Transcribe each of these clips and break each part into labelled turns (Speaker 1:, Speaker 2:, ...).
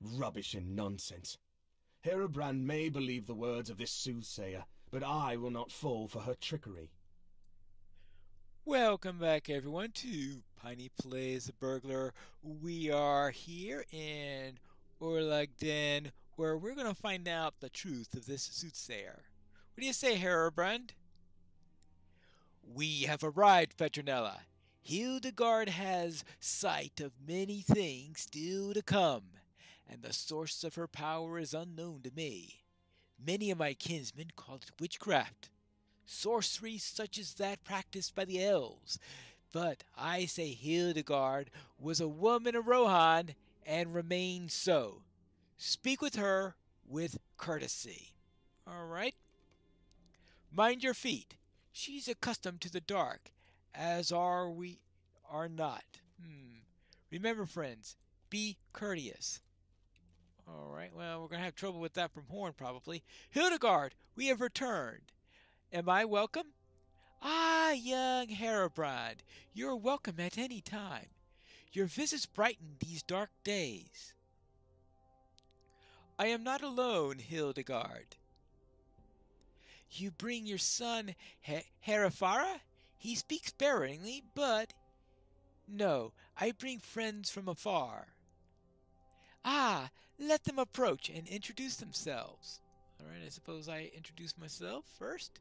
Speaker 1: Rubbish and nonsense. Herobrand may believe the words of this soothsayer, but I will not fall for her trickery.
Speaker 2: Welcome back, everyone, to Piney Plays the Burglar. We are here in Orlagden, where we're going to find out the truth of this soothsayer. What do you say, Herobrand? We have arrived, Petronella. Hildegard has sight of many things still to come, and the source of her power is unknown to me. Many of my kinsmen call it witchcraft, sorcery such as that practiced by the elves. But I say Hildegard was a woman of Rohan and remains so. Speak with her with courtesy. All right? Mind your feet. She's accustomed to the dark, as are not. Remember, friends, be courteous. All right, well, we're going to have trouble with that from Horn, probably. Hildegard, we have returned. Am I welcome? Ah, young Herobrand, you're welcome at any time. Your visits brighten these dark days. I am not alone, Hildegard. You bring your son, Herefara? He speaks sparingly, but... No, I bring friends from afar. Ah, let them approach and introduce themselves. All right, I suppose I introduce myself first.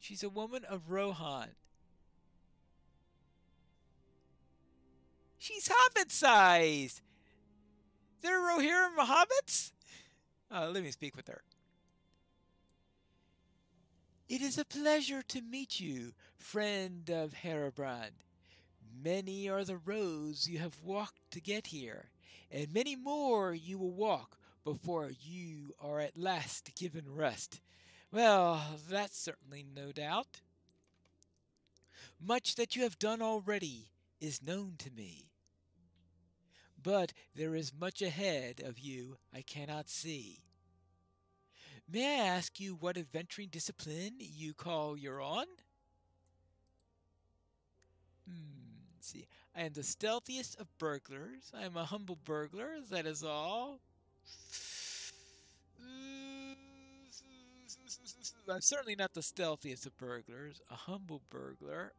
Speaker 2: She's a woman of Rohan. She's hobbit-sized! There are Rohirrim hobbits? Let me speak with her. It is a pleasure to meet you, friend of Herobrand. Many are the roads you have walked to get here, and many more you will walk before you are at last given rest. Well, that's certainly no doubt. Much that you have done already is known to me. But there is much ahead of you I cannot see. May I ask you what adventuring discipline you call your own? Let's see. I am the stealthiest of burglars. I am a humble burglar, that is all. I'm certainly not the stealthiest of burglars. A humble burglar.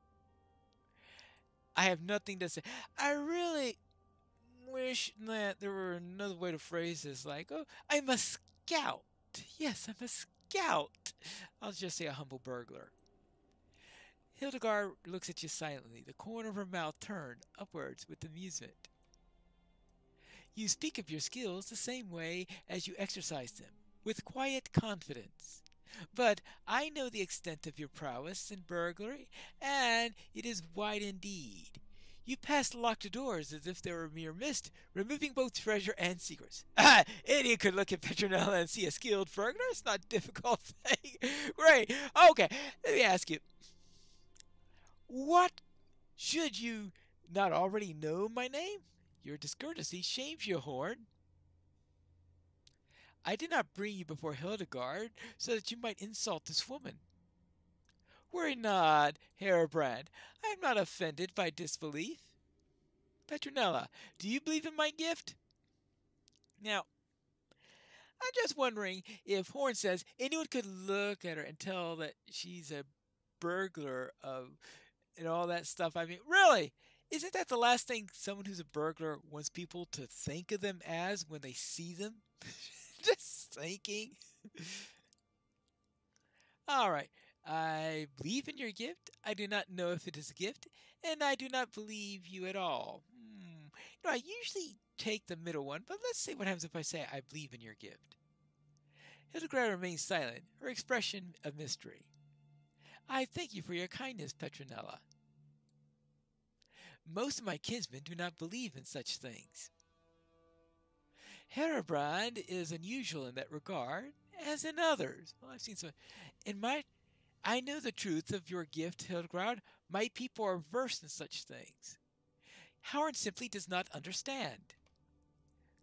Speaker 2: I have nothing to say. I really wish that there were another way to phrase this, like, oh, I'm a scout. Yes, I'm a scout. I'll just say a humble burglar. Hildegard looks at you silently, the corner of her mouth turned upwards with amusement. You speak of your skills the same way as you exercise them, with quiet confidence. But I know the extent of your prowess in burglary, and it is wide indeed. You pass locked doors as if they were mere mist, removing both treasure and secrets. Ah, any could look at Petronella and see a skilled burglar. It's not a difficult thing. Great. Okay, let me ask you. What? Should you not already know my name? Your discourtesy shames you, Horn. I did not bring you before Hildegard so that you might insult this woman. Worry not, Herobrand. I am not offended by disbelief. Petronella, do you believe in my gift? Now, I'm just wondering if Horn says anyone could look at her and tell that she's a burglar of and all that stuff. I mean, really, isn't that the last thing someone who's a burglar wants people to think of them as when they see them? Just thinking. All right. I believe in your gift. I do not know if it is a gift, and I do not believe you at all. I usually take the middle one, but let's see what happens if I say I believe in your gift. Hildegard remains silent, her expression a mystery. I thank you for your kindness, Petronella. Most of my kinsmen do not believe in such things. Herobrand is unusual in that regard, as in others. Well, I've seen some. I know the truth of your gift, Hildegard. My people are versed in such things. Howard simply does not understand.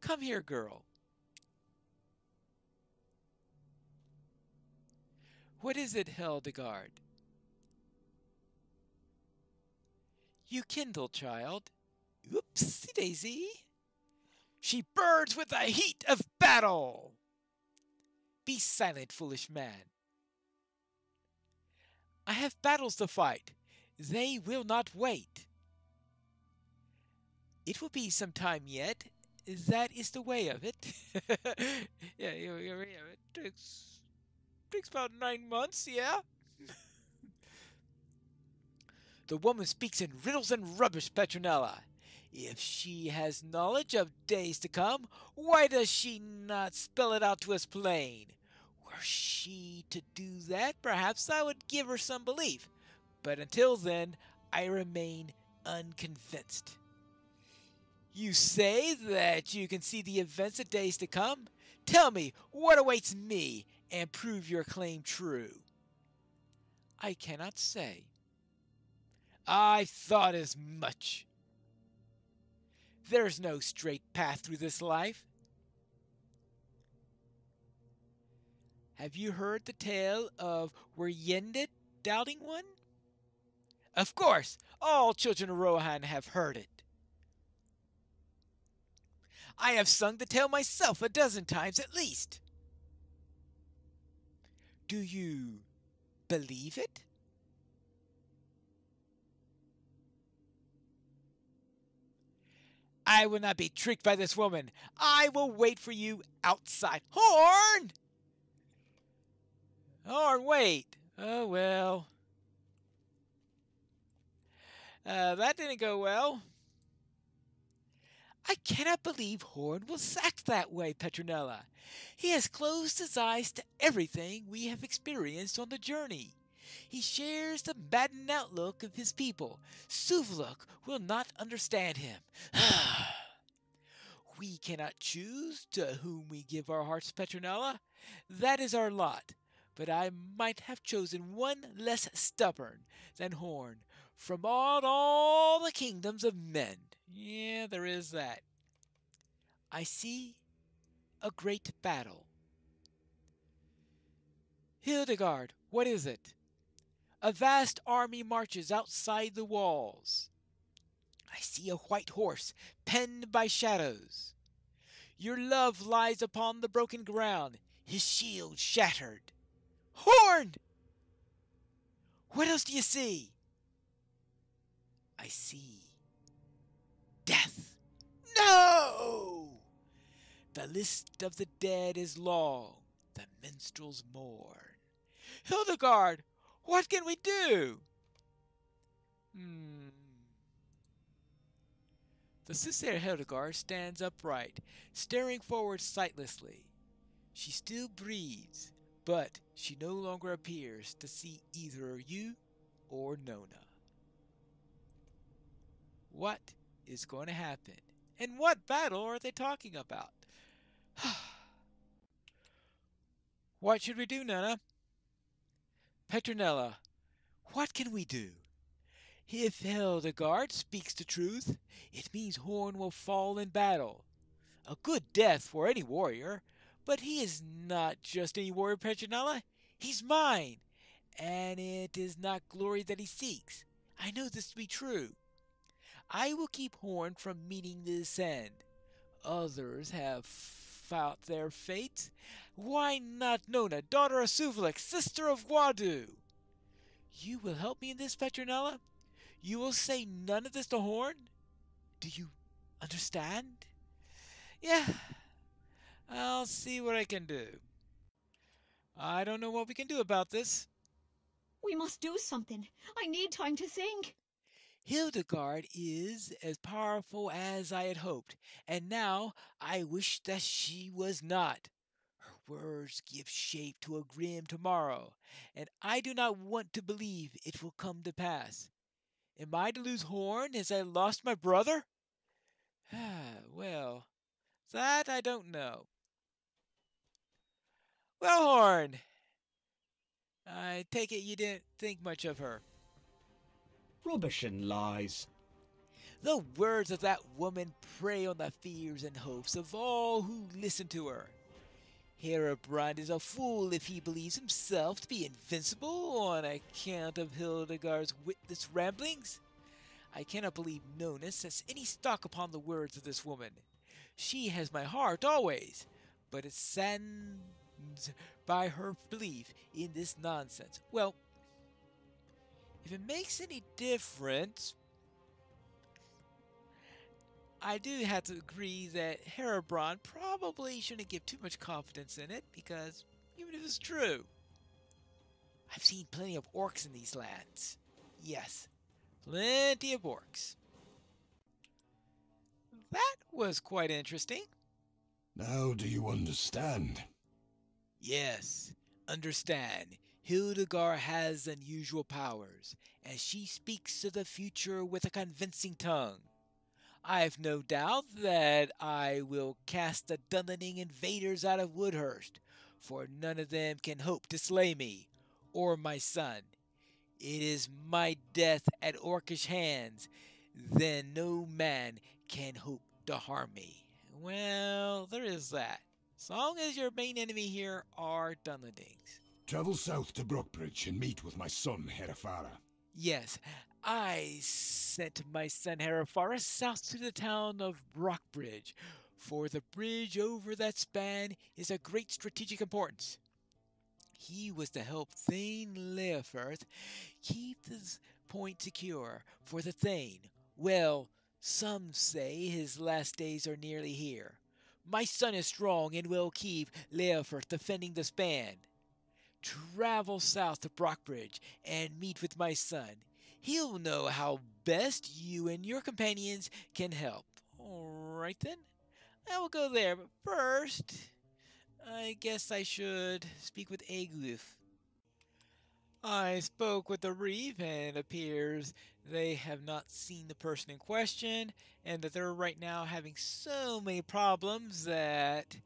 Speaker 2: Come here, girl. What is it, Hildegard? You kindle, child. Oopsie daisy. She burns with the heat of battle. Be silent, foolish man. I have battles to fight. They will not wait. It will be some time yet. That is the way of it. Yeah, it takes about 9 months, yeah? The woman speaks in riddles and rubbish, Petronella. If she has knowledge of days to come, why does she not spell it out to us plain? Were she to do that, perhaps I would give her some belief. But until then, I remain unconvinced. You say that you can see the events of days to come? Tell me what awaits me and prove your claim true. I cannot say. I thought as much. There's no straight path through this life. Have you heard the tale of Weryendit, Doubting One? Of course, all children of Rohan have heard it. I have sung the tale myself a dozen times at least. Do you believe it? I will not be tricked by this woman. I will wait for you outside. Horn! Horn, wait. Oh, well. That didn't go well. I cannot believe Horn will act that way, Petronella. He has closed his eyes to everything we have experienced on the journey. He shares the maddened outlook of his people. Suvluk will not understand him. We cannot choose to whom we give our hearts, Petronella. That is our lot. But I might have chosen one less stubborn than Horn from all the kingdoms of men. Yeah, there is that. I see a great battle. Hildegard, what is it? A vast army marches outside the walls. I see a white horse penned by shadows. Your love lies upon the broken ground, his shield shattered. Horn! What else do you see? I see death. No! The list of the dead is long, the minstrels mourn. Hildegard, what can we do? The Soothsayer Hildegard stands upright, staring forward sightlessly. She still breathes, but she no longer appears to see either you or Nona. What is going to happen? And what battle are they talking about? What should we do, Nona? Petronella, what can we do? If Hildegard speaks the truth, it means Horn will fall in battle. A good death for any warrior, but he is not just any warrior, Petronella. He's mine, and it is not glory that he seeks. I know this to be true. I will keep Horn from meeting this end. Others have fought their fates. Why not Nona, daughter of Suvluk, sister of Wadu? You will help me in this, Petronella? You will say none of this to Horn? Do you understand? Yeah, I'll see what I can do. I don't know what we can do about this.
Speaker 3: We must do something. I need time to think.
Speaker 2: Hildegard is as powerful as I had hoped, and now I wish that she was not. Her words give shape to a grim tomorrow, and I do not want to believe it will come to pass. Am I to lose Horn as I lost my brother? Well, that I don't know. Well, Horn, I take it you didn't think much of her.
Speaker 1: Rubbish and lies.
Speaker 2: The words of that woman prey on the fears and hopes of all who listen to her. Herobrand is a fool if he believes himself to be invincible on account of Hildegard's witless ramblings. I cannot believe Nona sets any stock upon the words of this woman. She has my heart always, but it saddens by her belief in this nonsense. Well, if it makes any difference, I do have to agree that Herobrine probably shouldn't give too much confidence in it, because even if it's true, I've seen plenty of orcs in these lands. Yes, plenty of orcs. That was quite interesting.
Speaker 4: Now do you understand?
Speaker 2: Yes, understand. Hildegard has unusual powers, and she speaks of the future with a convincing tongue. I've no doubt that I will cast the Dunlening invaders out of Woodhurst, for none of them can hope to slay me, or my son. It is my death at orcish hands, then no man can hope to harm me. Well, there is that. As long as your main enemy here are Dunlendings.
Speaker 4: Travel south to Brookbridge and meet with my son, Herefara.
Speaker 2: Yes, I sent my son Herefara south to the town of Brockbridge, for the bridge over that span is of great strategic importance. He was to help Thane Leofirth keep this point secure for the Thane. Well, some say his last days are nearly here. My son is strong and will keep Leofirth defending the span. Travel south to Brockbridge and meet with my son. He'll know how best you and your companions can help. All right then, I will go there, but first, I guess I should speak with Eglif. I spoke with the reeve, and it appears they have not seen the person in question, and that they're right now having so many problems that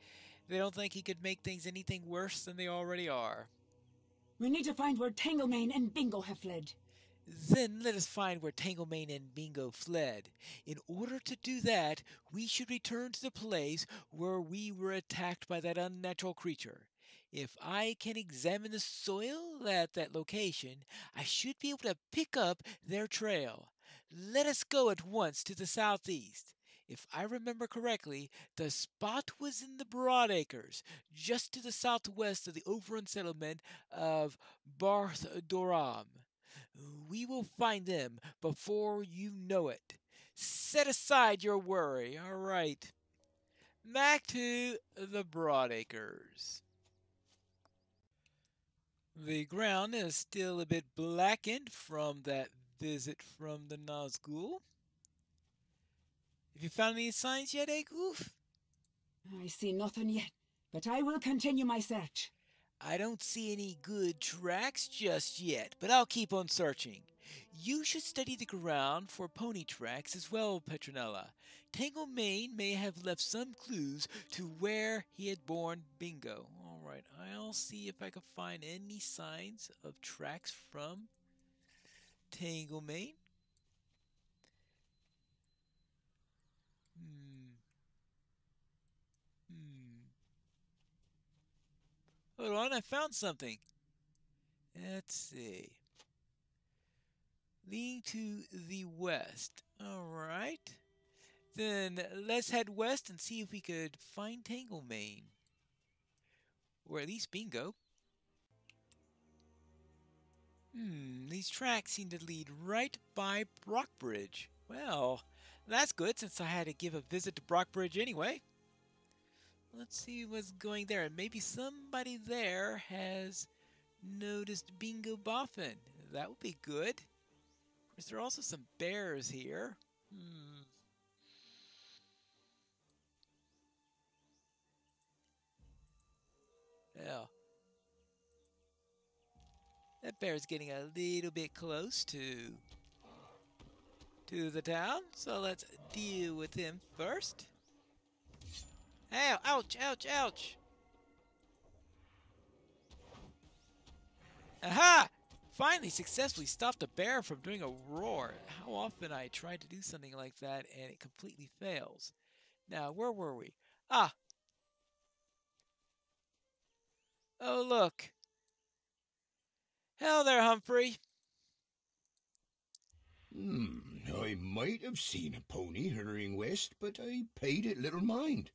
Speaker 2: they don't think he could make things anything worse than they already are.
Speaker 5: We need to find where Tanglemane and Bingo have fled.
Speaker 2: Then let us find where Tanglemane and Bingo fled. In order to do that, we should return to the place where we were attacked by that unnatural creature. If I can examine the soil at that location, I should be able to pick up their trail. Let us go at once to the southeast. If I remember correctly, the spot was in the Broadacres, just to the southwest of the overrun settlement of Barth Doram. We will find them before you know it. Set aside your worry, all right. Back to the Broadacres. The ground is still a bit blackened from that visit from the Nazgul. Have you found any signs yet, Egluf?
Speaker 5: I see nothing yet, but I will continue my search.
Speaker 2: I don't see any good tracks just yet, but I'll keep on searching. You should study the ground for pony tracks as well, Petronella. Tanglemane may have left some clues to where he had born Bingo. Alright, I'll see if I can find any signs of tracks from Tanglemane. Hold on, I found something. Let's see. Leading to the west. Alright. Then let's head west and see if we could find Tanglemane. Or at least Bingo. These tracks seem to lead right by Brockbridge. Well, that's good since I had to give a visit to Brockbridge anyway. Let's see what's going there. Maybe somebody there has noticed Bingo Boffin. That would be good. Of course, there are also some bears here. Yeah. That bear's getting a little bit close to the town, so let's deal with him first. Ow, ouch, ouch, ouch! Aha! Finally successfully stopped a bear from doing a roar. How often I try to do something like that and it completely fails. Now, where were we? Ah! Oh, look. Hello there, Humphrey.
Speaker 4: I might have seen a pony hurrying west, but I paid it little mind.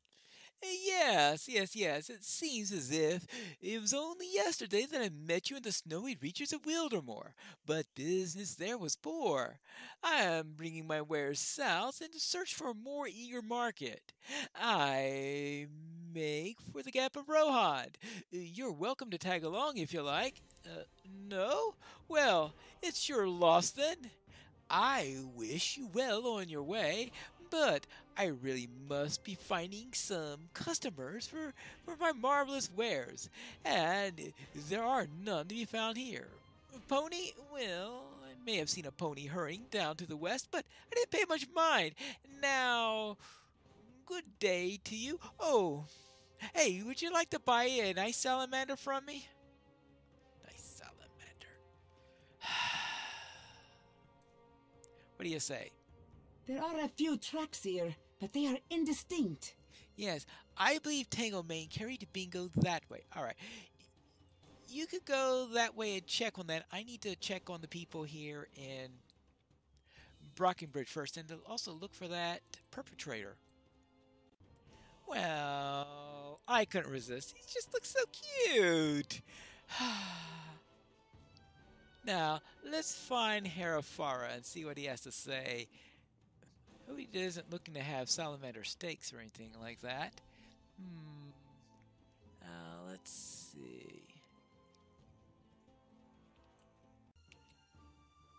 Speaker 2: Yes, yes, yes. It seems as if it was only yesterday that I met you in the snowy reaches of Wildermore, but business there was poor. I am bringing my wares south in search for a more eager market. I make for the Gap of Rohan. You're welcome to tag along if you like. No? Well, it's your loss then. I wish you well on your way, but I really must be finding some customers for my marvelous wares, and there are none to be found here. Pony? Well, I may have seen a pony hurrying down to the west, but I didn't pay much mind. Now, good day to you. Oh, hey, would you like to buy a nice salamander from me? Nice salamander. What do you say?
Speaker 5: There are a few tracks here, but they are indistinct.
Speaker 2: Yes, I believe Tango Main carried to Bingo that way. All right. You could go that way and check on that. I need to check on the people here in Brockenbridge first and to also look for that perpetrator. Well, I couldn't resist. He just looks so cute. Now, let's find Harafara and see what he has to say. Hope he isn't looking to have salamander steaks or anything like that. Let's see.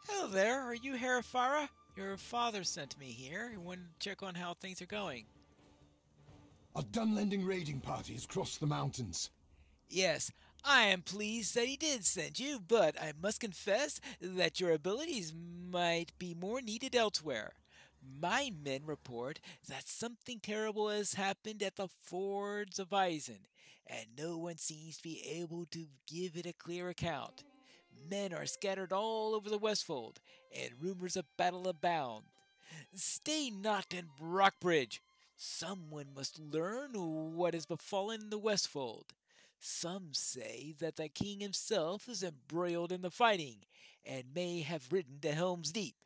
Speaker 2: Hello there, are you Harafara? Your father sent me here. He wanted to check on how things are going.
Speaker 4: A Dunlending raiding party has crossed the mountains.
Speaker 2: Yes, I am pleased that he did send you, but I must confess that your abilities might be more needed elsewhere. My men report that something terrible has happened at the fords of Eisen, and no one seems to be able to give it a clear account. Men are scattered all over the Westfold, and rumors of battle abound. Stay not in Brockbridge. Someone must learn what has befallen in the Westfold. Some say that the king himself is embroiled in the fighting, and may have ridden to Helm's Deep.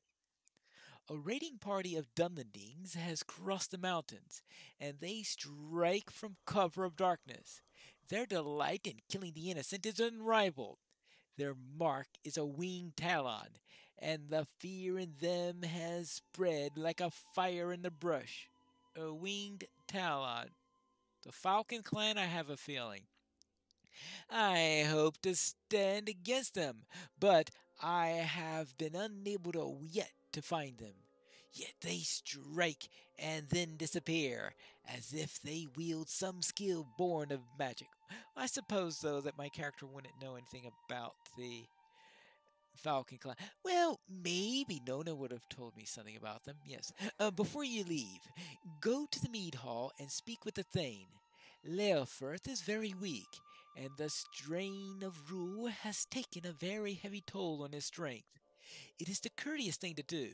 Speaker 2: A raiding party of Dunlendings has crossed the mountains, and they strike from cover of darkness. Their delight in killing the innocent is unrivaled. Their mark is a winged talon, and the fear in them has spread like a fire in the brush. A winged talon. The Falcon clan, I have a feeling. I hope to stand against them, but I have been unable yet to find them. Yet they strike and then disappear, as if they wield some skill born of magic. I suppose, though, that my character wouldn't know anything about the Falcon clan. Well, maybe Nona would have told me something about them, yes. Before you leave, go to the mead hall and speak with the Thane. Leofirth is very weak, and the strain of rule has taken a very heavy toll on his strength. It is the courteous thing to do.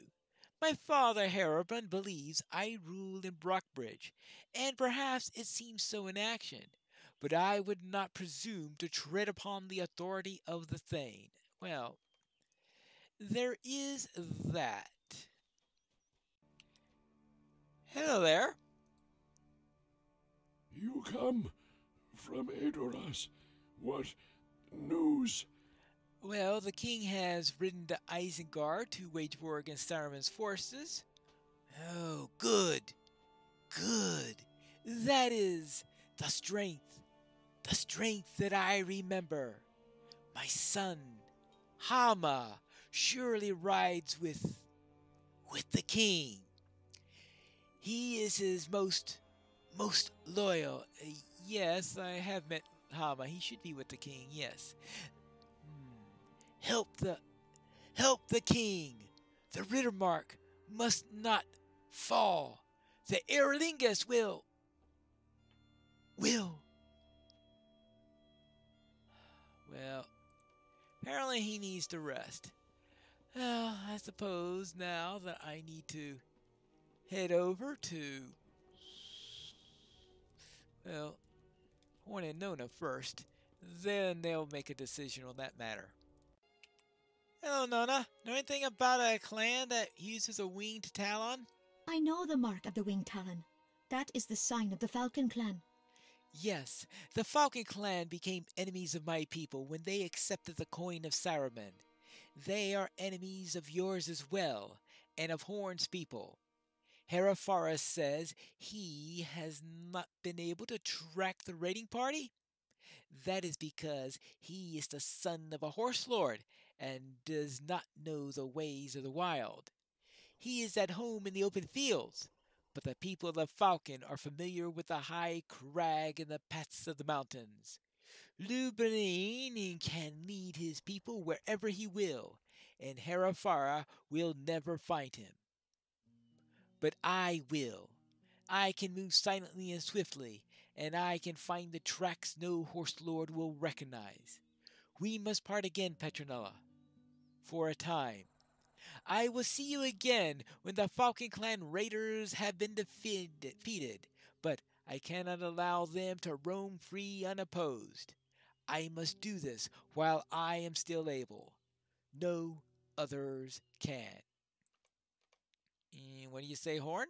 Speaker 2: My father Harabrand believes I rule in Brockbridge, and perhaps it seems so in action, but I would not presume to tread upon the authority of the Thane. Well, there is that. Hello there.
Speaker 4: You come from Edoras. What news?
Speaker 2: Well, the king has ridden to Isengard to wage war against Saruman's forces. Oh, good. Good. That is the strength that I remember. My son, Hama, surely rides with the king. He is his most loyal. Yes, I have met Hama. He should be with the king, yes. Help the king. The Rittermark must not fall. The Erlingus will. Well, apparently he needs to rest. Well, I suppose now that I need to head over to, Horn and Nona first. Then they'll make a decision on that matter. Hello, Nona. Know anything about a clan that uses a winged talon?
Speaker 3: I know the mark of the winged talon. That is the sign of the Falcon clan.
Speaker 2: Yes, the Falcon clan became enemies of my people when they accepted the coin of Saruman. They are enemies of yours as well, and of Horn's people. Herafara says he has not been able to track the raiding party. That is because he is the son of a horse lord and does not know the ways of the wild. He is at home in the open fields, but the people of the Falcon are familiar with the high crag and the paths of the mountains. Luberine can lead his people wherever he will, and Herafara will never find him. But I will. I can move silently and swiftly, and I can find the tracks no horse lord will recognize. We must part again, Petronella, for a time. I will see you again when the Falcon Clan raiders have been defeated, but I cannot allow them to roam free unopposed. I must do this while I am still able. No others can. And what do you say, Horn?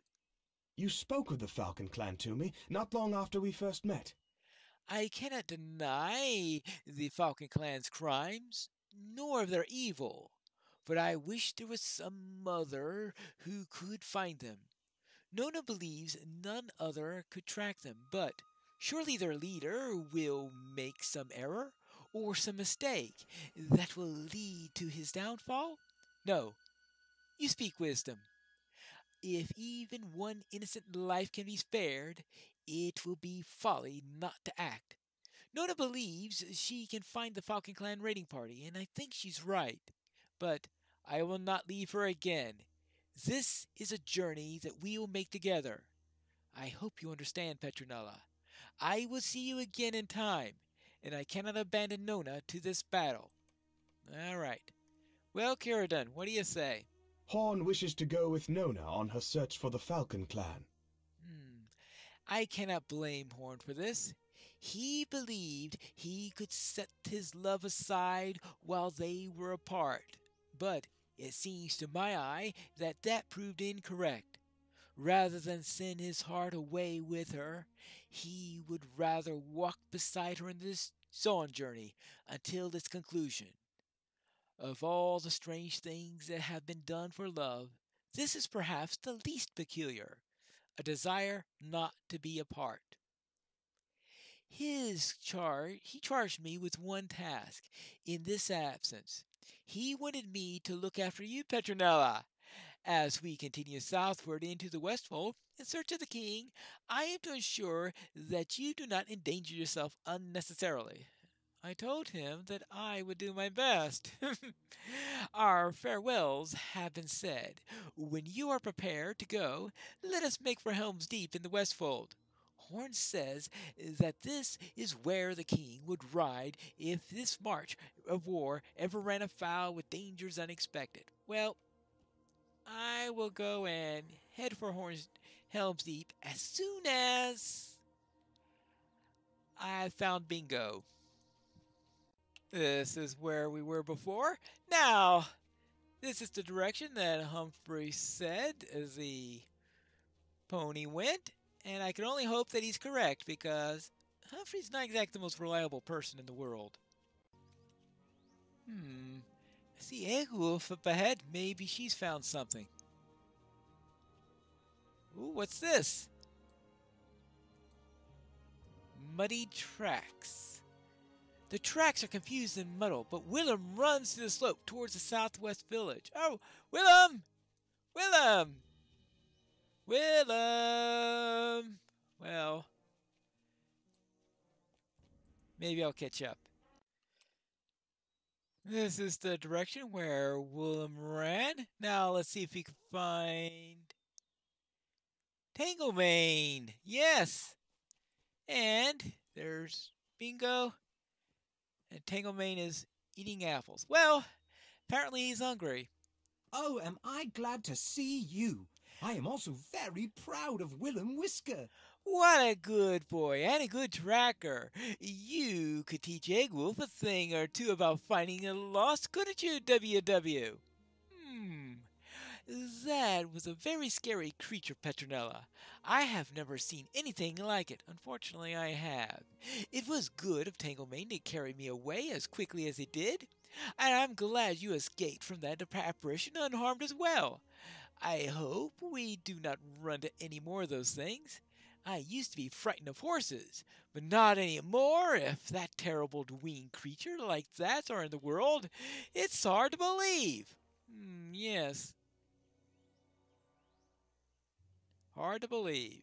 Speaker 1: You spoke of the Falcon clan to me not long after we first met.
Speaker 2: I cannot deny the Falcon Clan's crimes, nor of their evil, but I wish there was some other who could find them. Nona believes none other could track them, but surely their leader will make some error or some mistake that will lead to his downfall? No, you speak wisdom. If even one innocent life can be spared, it will be folly not to act. Nona believes she can find the Falcon Clan raiding party, and I think she's right. But I will not leave her again. This is a journey that we will make together. I hope you understand, Petronella. I will see you again in time, and I cannot abandon Nona to this battle. All right. Well, Kiradan, what do you say?
Speaker 1: Horn wishes to go with Nona on her search for the Falcon clan.
Speaker 2: I cannot blame Horn for this. He believed he could set his love aside while they were apart, but it seems to my eye that proved incorrect. Rather than send his heart away with her, he would rather walk beside her in this song journey until its conclusion. Of all the strange things that have been done for love, this is perhaps the least peculiar, a desire not to be apart. He charged me with one task in this absence. He wanted me to look after you, Petronella. As we continue southward into the Westfold in search of the king, I am to ensure that you do not endanger yourself unnecessarily. I told him that I would do my best. Our farewells have been said. When you are prepared to go, let us make for Helm's Deep in the Westfold. Horn says that this is where the king would ride if this march of war ever ran afoul with dangers unexpected. Well, I will go and head for Helm's Deep as soon as I found Bingo. This is where we were before. Now, this is the direction that Humphrey said as the pony went, and I can only hope that he's correct because Humphrey's not exactly the most reliable person in the world. I see Eggwolf up ahead. Maybe she's found something. Ooh, what's this? Muddy tracks. The tracks are confused and muddled, but Willem runs to the slope towards the southwest village. Oh, Willem! Willem! Willem! Well, maybe I'll catch up. This is the direction where Willem ran. Now let's see if we can find Tanglebane. Yes! And there's Bingo. And Tanglebane is eating apples. Well, apparently he's hungry.
Speaker 6: Oh, am I glad to see you. I am also very proud of Willem Whisker.
Speaker 2: What a good boy and a good tracker. You could teach Eggwolf a thing or two about finding a lost, couldn't you, WW? That was a very scary creature, Petronella. I have never seen anything like it. Unfortunately, I have. It was good of Tanglemane to carry me away as quickly as it did, and I'm glad you escaped from that apparition unharmed as well. I hope we do not run into any more of those things. I used to be frightened of horses, but not anymore. If that terrible winged creature like that are in the world, it's hard to believe. Yes. Hard to believe.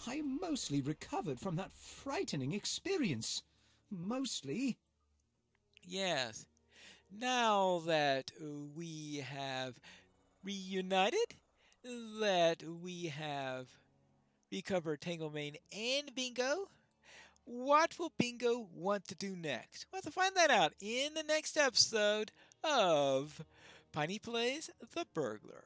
Speaker 6: I am mostly recovered from that frightening experience. Mostly.
Speaker 2: Yes. Now that we have reunited, that we have recovered Tanglemane and Bingo, what will Bingo want to do next? We'll have to find that out in the next episode of Piney Plays the Burglar.